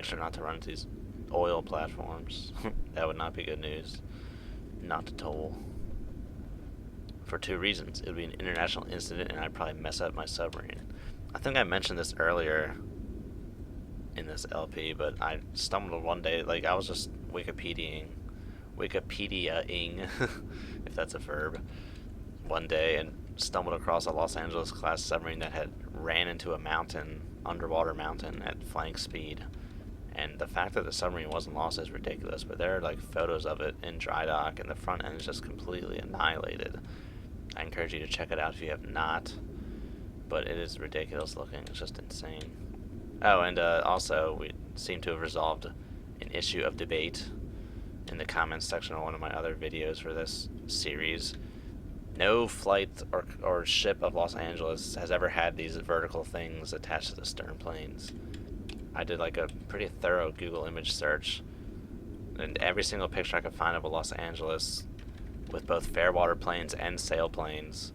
making sure not to run into these oil platforms. That would not be good news. Not at all. For two reasons. It would be an international incident and I'd probably mess up my submarine. I think I mentioned this earlier in this LP, but I stumbled one day, like I was just Wikipediaing, if that's a verb, one day and stumbled across a Los Angeles class submarine that had ran into a mountain, underwater mountain at flying speed. And the fact that the submarine wasn't lost is ridiculous, but there are like photos of it in dry dock and the front end is just completely annihilated. I encourage you to check it out if you have not, but it is ridiculous looking. It's just insane. Oh, and also we seem to have resolved an issue of debate in the comments section of one of my other videos for this series. No flight or ship of Los Angeles has ever had these vertical things attached to the stern planes. I did like a pretty thorough Google image search, and every single picture I could find of a Los Angeles with both fairwater planes and sailplanes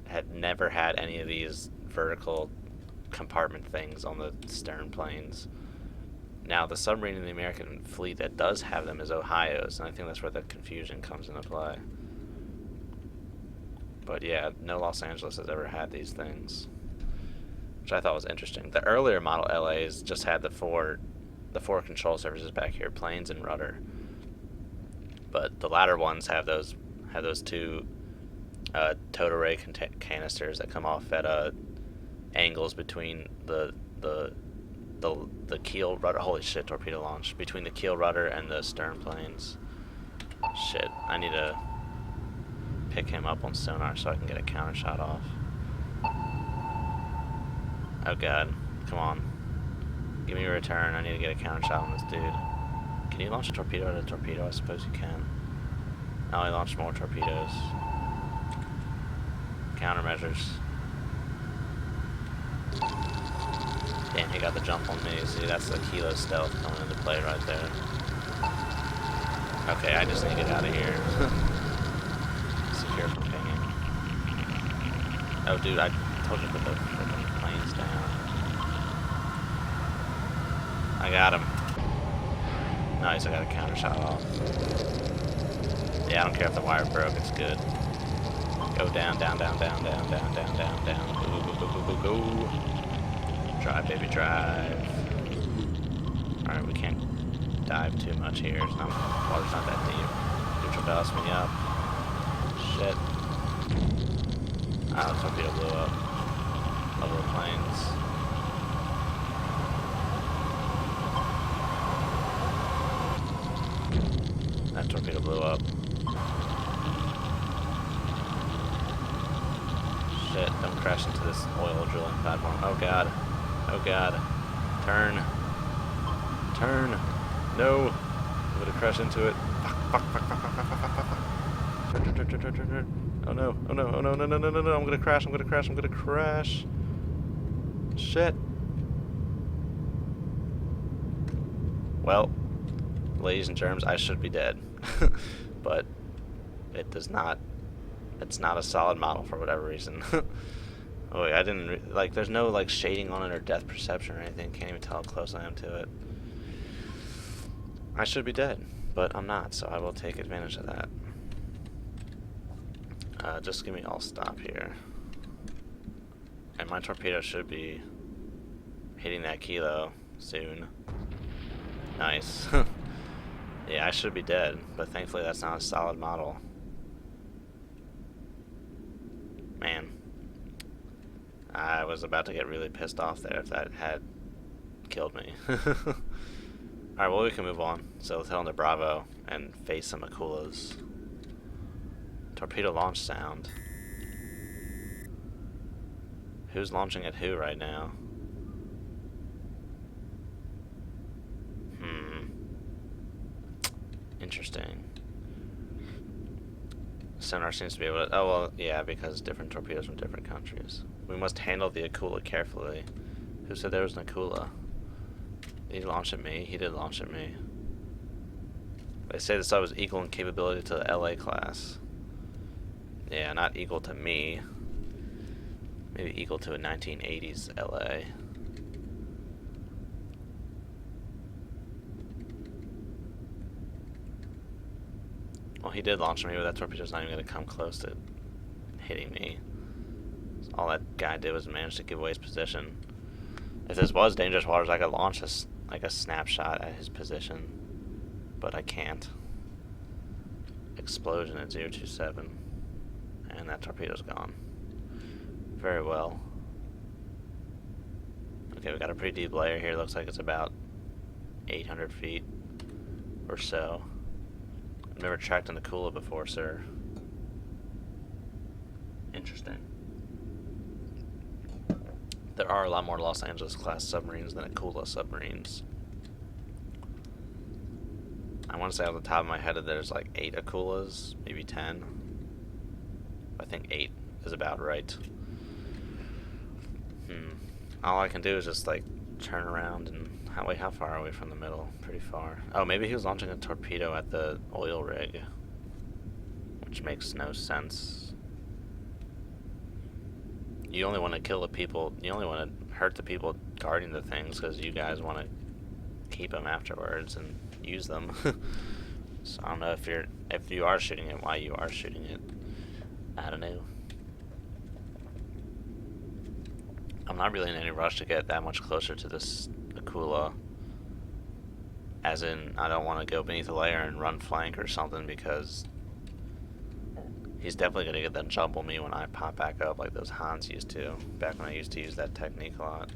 had never had any of these vertical compartment things on the stern planes. Now, the submarine in the American fleet that does have them is Ohio's, and I think that's where the confusion comes into play. But yeah, no Los Angeles has ever had these things, which I thought was interesting. The earlier model LAs just had the four control surfaces back here, planes and rudder. But the latter ones have those two towed array canisters that come off at angles between the keel rudder. Holy shit! Torpedo launch between the keel rudder and the stern planes. Shit! I need to pick him up on sonar so I can get a counter shot off. Oh god! Come on! Give me a return. I need to get a counter shot on this dude. Can you launch a torpedo at a torpedo? I suppose you can. Now I launched more torpedoes. Countermeasures. Damn, he got the jump on me. See, that's the Akula stealth coming into play right there. Okay, I just need to get out of here. Secure from pinging. Oh, dude, I told you to put the freaking planes down. I got him. Nice, I got a counter shot off. Yeah, I don't care if the wire broke, it's good. Go down, down, down, down, down, down, down, down, down. Go, go, go, go, go, go. Drive, baby, drive. Alright, we can't dive too much here. Water's not that deep. Neutral ballast me up. Shit. Ah, the torpedo blew up. Level of planes. That torpedo blew up. Shit, don't crash into this oil drilling platform. Oh god. Oh god. Turn. Turn. No. I'm gonna crash into it. Fuck, fuck, fuck, fuck, fuck, fuck, fuck, fuck, fuck. Turn, turn, turn, turn, turn, turn, turn. Oh no, oh no, oh no, no, no, no, no, no. I'm gonna crash, I'm gonna crash, I'm gonna crash. Shit. Well, ladies and germs, I should be dead. But it does not. It's not a solid model for whatever reason. Oh wait, I didn't like. There's no like shading on it or depth perception or anything. Can't even tell how close I am to it. I should be dead, but I'm not, so I will take advantage of that. Just give me all stop here, and my torpedo should be hitting that kilo soon. Nice. Yeah, I should be dead, but thankfully that's not a solid model. Man, I was about to get really pissed off there if that had killed me. Alright, well, we can move on. So let's head on to Bravo and face some Akulas. Torpedo launch sound. Who's launching at who right now? Interesting. Sonar seems to be able to... Oh, well, yeah, because different torpedoes from different countries. We must handle the Akula carefully. Who said there was an Akula? Did he launch at me? He did launch at me. They say the sub was equal in capability to the LA class. Yeah, not equal to me. Maybe equal to a 1980s LA. Well, he did launch me, but that torpedo's not even going to come close to hitting me. All that guy did was manage to give away his position. If this was dangerous waters, I could launch this like a snapshot at his position, but I can't. Explosion at 027, and that torpedo's gone. Very well. Okay, we got a pretty deep layer here. Looks like it's about 800 feet or so. I've never tracked an Akula before, sir. Interesting. There are a lot more Los Angeles class submarines than Akula submarines. I want to say off the top of my head that there's like 8 Akulas, maybe 10. I think 8 is about right. All I can do is just like turn around and how far are we from the middle? Pretty far. Oh, maybe he was launching a torpedo at the oil rig, which makes no sense. You only want to kill the people. You only want to hurt the people guarding the things because you guys want to keep them afterwards and use them. So I don't know if you are shooting it, why you are shooting it. I don't know. I'm not really in any rush to get that much closer to this Akula. As in, I don't want to go beneath the layer and run flank or something because he's definitely going to get that jumble me when I pop back up like those Hans used to, back when I used to use that technique a lot.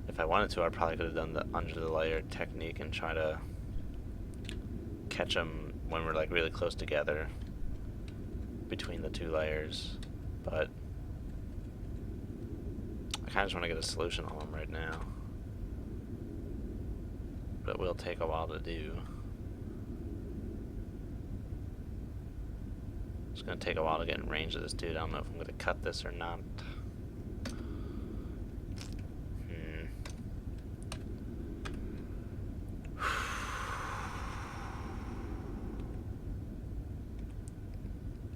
If I wanted to, I probably could have done the under the layer technique and try to catch him when we're like really close together between the 2 layers, but I kind of just want to get a solution on him right now. But it will take a while to do. It's going to take a while to get in range of this dude. I don't know if I'm going to cut this or not.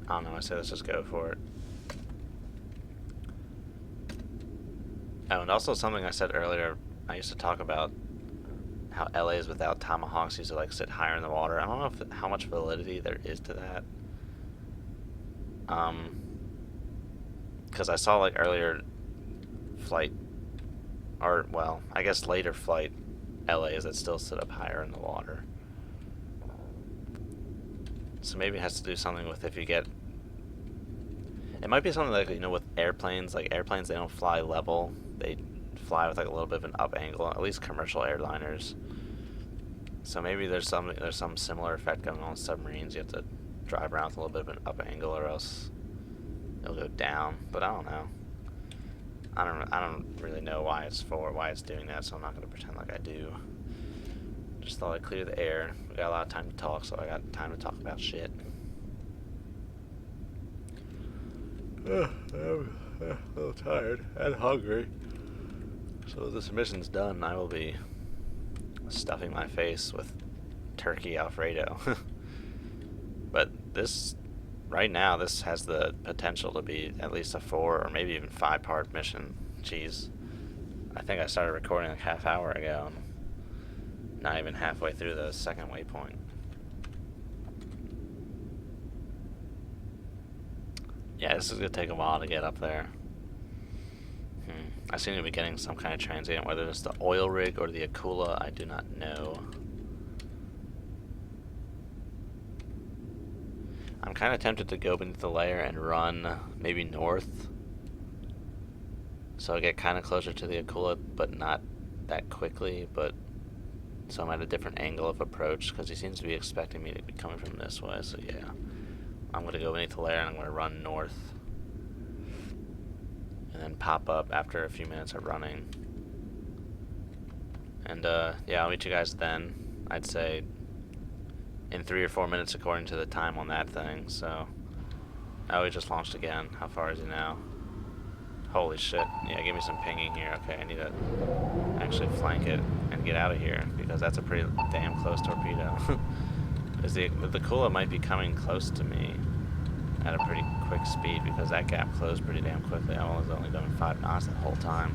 I don't know, I say let's just go for it. Oh, and also something I said earlier, I used to talk about how LAs without tomahawks used to like sit higher in the water. I don't know how much validity there is to that. Because I saw like earlier flight, or well, I guess later flight LAs that still sit up higher in the water. So maybe it has to do something with if you get... It might be something like, you know, with airplanes. Like airplanes, they don't fly level. They fly with like a little bit of an up angle, at least commercial airliners. So maybe there's some similar effect going on with submarines. You have to drive around with a little bit of an up angle or else it'll go down. But I don't know. I don't really know why it's doing that, so I'm not going to pretend like I do. Just thought I'd clear the air. We got a lot of time to talk, so I got time to talk about shit. I'm a little tired and hungry. So this mission's done, I will be stuffing my face with turkey Alfredo. But this, right now, this has the potential to be at least a 4 or maybe even 5-part mission. Jeez. I think I started recording like half hour ago. And not even halfway through the second waypoint. Yeah, this is going to take a while to get up there. I seem to be getting some kind of transient, whether it's the oil rig or the Akula, I do not know. I'm kind of tempted to go beneath the layer and run maybe north. So I get kind of closer to the Akula, but not that quickly, but so I'm at a different angle of approach, because he seems to be expecting me to be coming from this way, so yeah. I'm going to go beneath the layer and I'm going to run north. And then pop up after a few minutes of running. And yeah, I'll meet you guys then. I'd say in 3 or 4 minutes according to the time on that thing, so. Oh, he just launched again. How far is he now? Holy shit. Yeah, give me some pinging here. Okay, I need to actually flank it and get out of here, because that's a pretty damn close torpedo. The Akula might be coming close to me at a pretty quick speed, because that gap closed pretty damn quickly. I was only going 5 knots the whole time.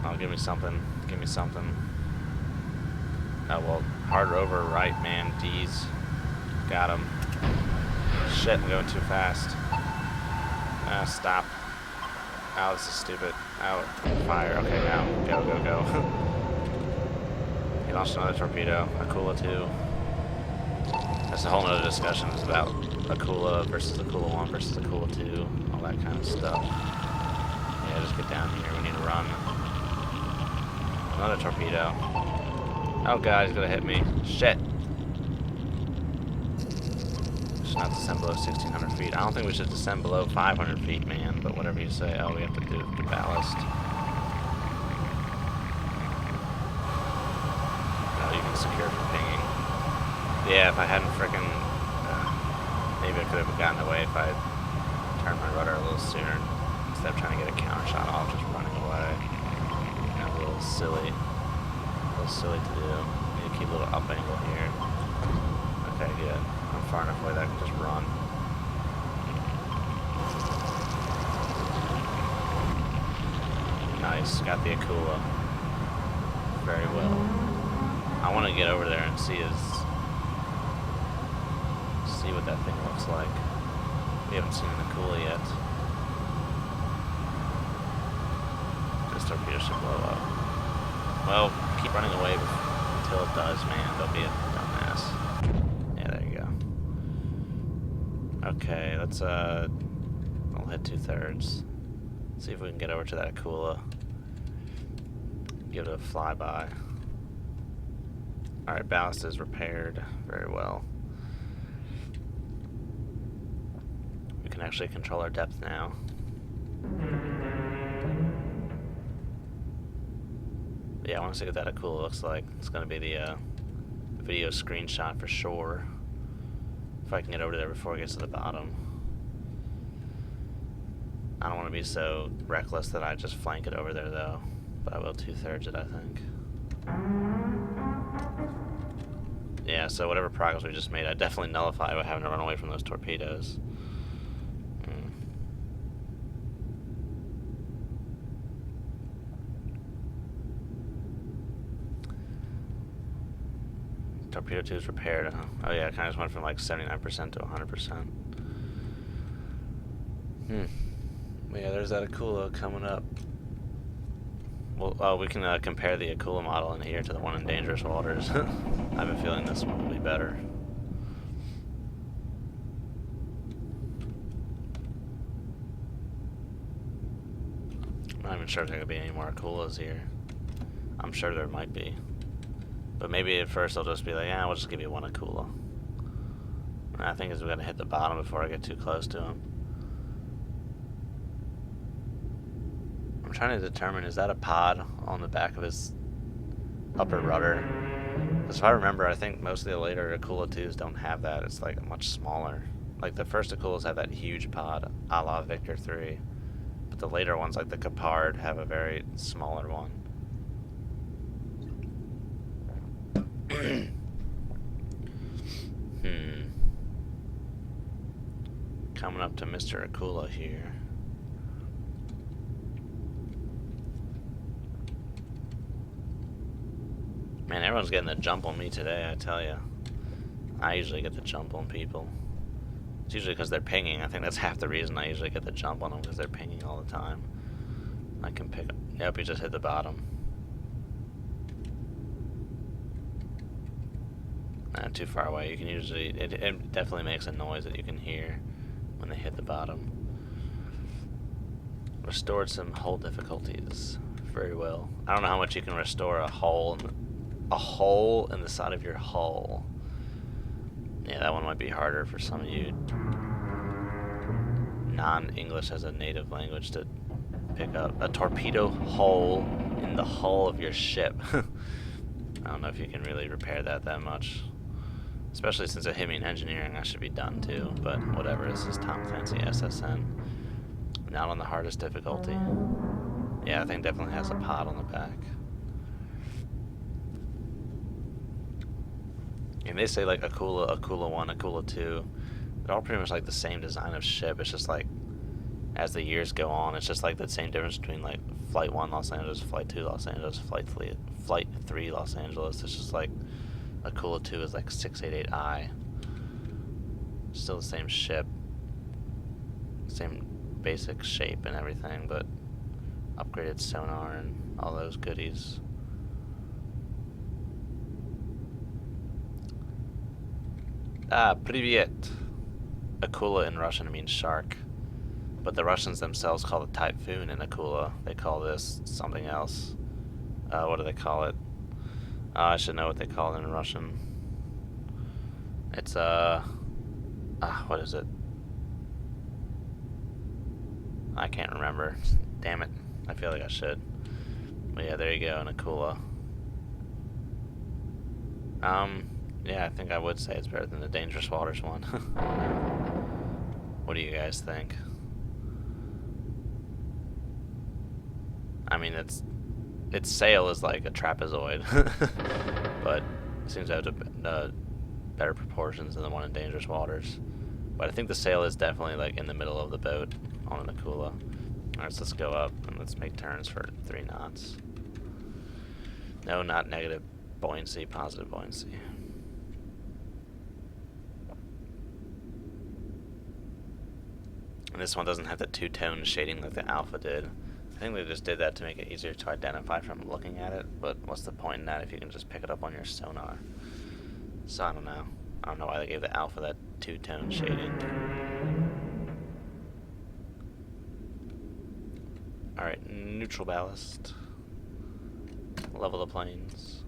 Oh, give me something. Give me something. Oh, well, hard over right, man. D's. Got him. Shit, I'm going too fast. Stop. Ow, this is stupid. Ow, fire. Okay, now. Go, go, go. He launched another torpedo. Akula 2. That's a whole nother discussion. It's about Akula versus Akula 1 versus Akula 2. All that kind of stuff. Yeah, just get down here. We need to run. Another torpedo. Oh god, he's gonna hit me. Shit. Should not descend below 1,600 feet. I don't think we should descend below 500 feet, man, but whatever you say. Oh, we have to do ballast. Oh, you can secure from pinging. Yeah, if I hadn't frickin' maybe I could have gotten away if I turned my rudder a little sooner. Instead of trying to get a counter shot off, just running away. That's a little silly. A little silly to do. Need to keep a little up angle here. Okay, good. I'm far enough away that I can just run. Nice, got the Akula. Very well. I want to get over there and see what that thing looks like. We haven't seen an Akula yet. This torpedo should blow up. Well, keep running away until it does, man. Don't be a dumbass. Yeah, there you go. Okay, let's I'll hit 2/3. See if we can get over to that Akula. Give it a flyby. Alright, ballast is repaired very well. We can actually control our depth now. Yeah, I want to see what that Akula looks like. It's going to be the video screenshot for sure. If I can get over there before it gets to the bottom. I don't want to be so reckless that I just flank it over there though. But I will 2/3 it, I think. Yeah, so whatever progress we just made, I definitely nullify by having to run away from those torpedoes. Torpedo 2 is repaired. Oh yeah, it kind of just went from like 79% to 100%. Yeah, there's that Akula coming up. Well, we can compare the Akula model in here to the one in Dangerous Waters. I have a feeling this one will be better. I'm not even sure if there could be any more Akulas here. I'm sure there might be. But maybe at first they'll just be like, yeah, we'll just give you one Akula. And I think we're going to hit the bottom before I get too close to him. I'm trying to determine, is that a pod on the back of his upper rudder? Because if I remember, I think most of the later Akula 2s don't have that. It's like much smaller. Like the first Akulas have that huge pod, a la Victor 3. But the later ones, like the Capard, have a very smaller one. Coming up to Mr. Akula here. Man, everyone's getting the jump on me today, I tell you. I usually get the jump on people. It's usually because they're pinging. I think that's half the reason I usually get the jump on them, because they're pinging all the time. I can pick up. Yep, he just hit the bottom. Not too far away. You can usually, it definitely makes a noise that you can hear when they hit the bottom. Restored some hull difficulties very well. I don't know how much you can restore a hole in the side of your hull. Yeah, that one might be harder for some of you non-English as a native language to pick up. A torpedo hole in the hull of your ship. I don't know if you can really repair that much. Especially since it hit me in engineering, I should be done too. But whatever, this is Tom Clancy SSN. Not on the hardest difficulty. Yeah, I think it definitely has a pod on the back. And they say like Akula, Akula 1, Akula 2. They're all pretty much like the same design of ship. It's just like, as the years go on, it's just like the same difference between like Flight 1 Los Angeles, Flight 2 Los Angeles, Flight 3 Los Angeles. It's just like Akula 2 is like 688I. Still the same ship. Same basic shape and everything, but upgraded sonar and all those goodies. Privyet. Akula in Russian means shark, but the Russians themselves call it typhoon in Akula. They call this something else. What do they call it? I should know what they call it in Russian. It's what is it? I can't remember. Damn it. I feel like I should. But yeah, there you go, an Akula. Yeah, I think I would say it's better than the Dangerous Waters one. What do you guys think? I mean, its sail is like a trapezoid, but it seems to have better proportions than the one in Dangerous Waters. But I think the sail is definitely like in the middle of the boat on an Akula. Alright, so let's go up and let's make turns for 3 knots. No, not negative buoyancy, positive buoyancy. And this one doesn't have the two-tone shading like the Alpha did. I think they just did that to make it easier to identify from looking at it, but what's the point in that if you can just pick it up on your sonar? So I don't know. I don't know why they gave the Alpha that two-tone shading. Alright, neutral ballast. Level the planes.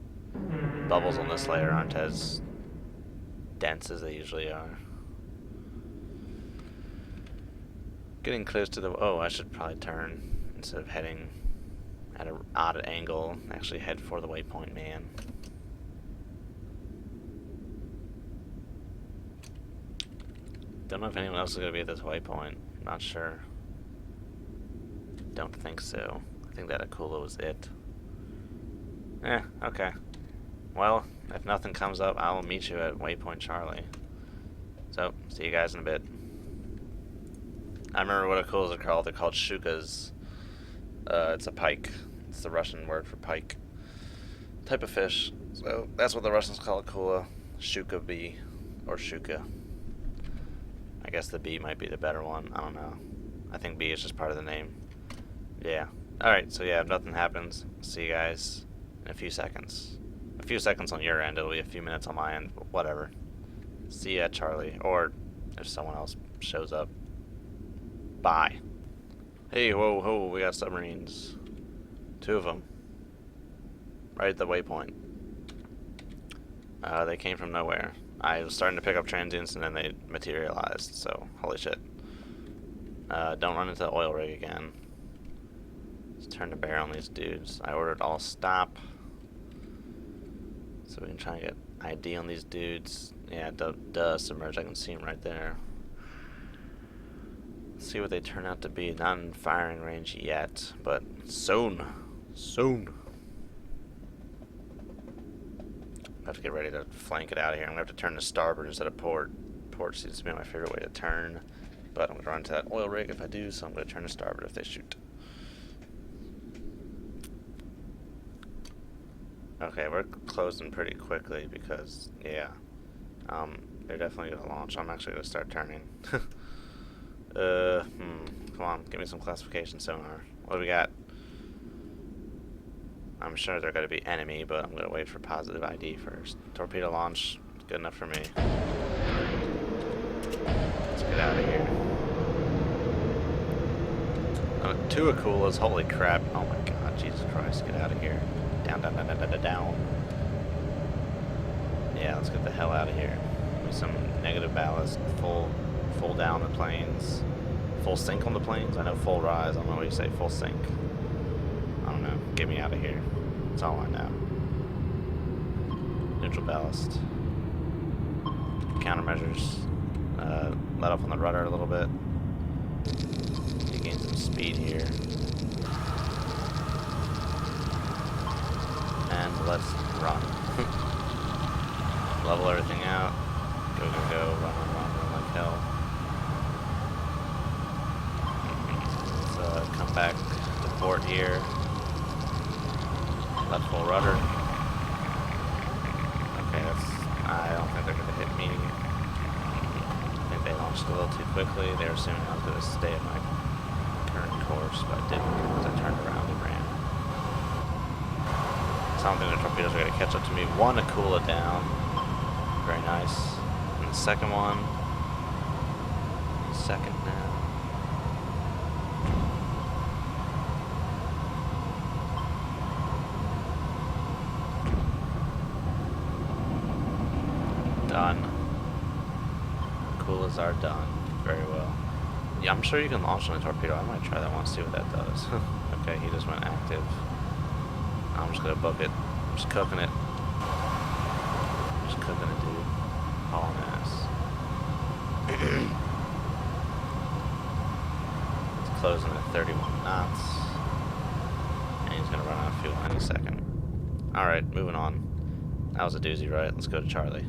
Bubbles on this layer aren't as dense as they usually are. Getting close to the... Oh, I should probably turn. Instead of heading at an odd angle, actually head for the waypoint, man. Don't know if anyone else is going to be at this waypoint. Not sure. Don't think so. I think that Akula was it. Okay. Well, if nothing comes up, I'll meet you at waypoint Charlie. So, see you guys in a bit. I remember what Akulas are called. They're called shukas. It's a pike. It's the Russian word for pike. Type of fish. So that's what the Russians call Akula. Shuka B. Or shuka. I guess the B might be the better one. I don't know. I think B is just part of the name. Yeah. Alright, so yeah, if nothing happens, see you guys in a few seconds. A few seconds on your end, it'll be a few minutes on my end, whatever. See ya, Charlie. Or if someone else shows up. Bye. Hey, whoa, whoa, we got submarines. 2 of them. Right at the waypoint. They came from nowhere. I was starting to pick up transients and then they materialized, so holy shit. Don't run into the oil rig again. Let's turn to bear on these dudes. I ordered all stop. So we can try and get ID on these dudes. Yeah, duh, submerge, I can see them right there. See what they turn out to be. Not in firing range yet, but soon. Soon. I have to get ready to flank it out of here. I'm going to have to turn to starboard instead of port. Port seems to be my favorite way to turn, but I'm going to run into that oil rig if I do, so I'm going to turn to starboard if they shoot. Okay, we're closing pretty quickly because, yeah, they're definitely going to launch. I'm actually going to start turning. Come on, give me some classification sonar. What do we got? I'm sure they're going to be enemy, but I'm going to wait for positive ID first. Torpedo launch, good enough for me. Let's get out of here. 2 Akulas, holy crap. Oh my god, Jesus Christ, get out of here. Down, down, down, down, down, down. Yeah, let's get the hell out of here. Give me some negative ballast, full down the planes. Full sink on the planes? I know full rise. I don't know what you say. Full sink. I don't know. Get me out of here. That's all I know. Neutral ballast. Countermeasures. Let off on the rudder a little bit. You gain some speed here. And let's run. Level everything out. Go, go, go. Run like hell. Come back to port here. Left full rudder. Okay, I don't think they're going to hit me. I think they launched a little too quickly. They were assuming I was going to stay at my current course, but I didn't because I turned around and ran. So I don't think the torpedoes are going to catch up to me. One Akula down. Very nice. And the second one. Second now. Done. Akulas are done. Very well. Yeah, I'm sure you can launch on a torpedo. I might try that one, see what that does. Okay, he just went active. I'm just gonna book it. I'm just cooking it. Just cooking it, dude. Hauling ass. It's closing at 31 knots. And he's gonna run out of fuel any second. Alright, moving on. That was a doozy, right? Let's go to Charlie.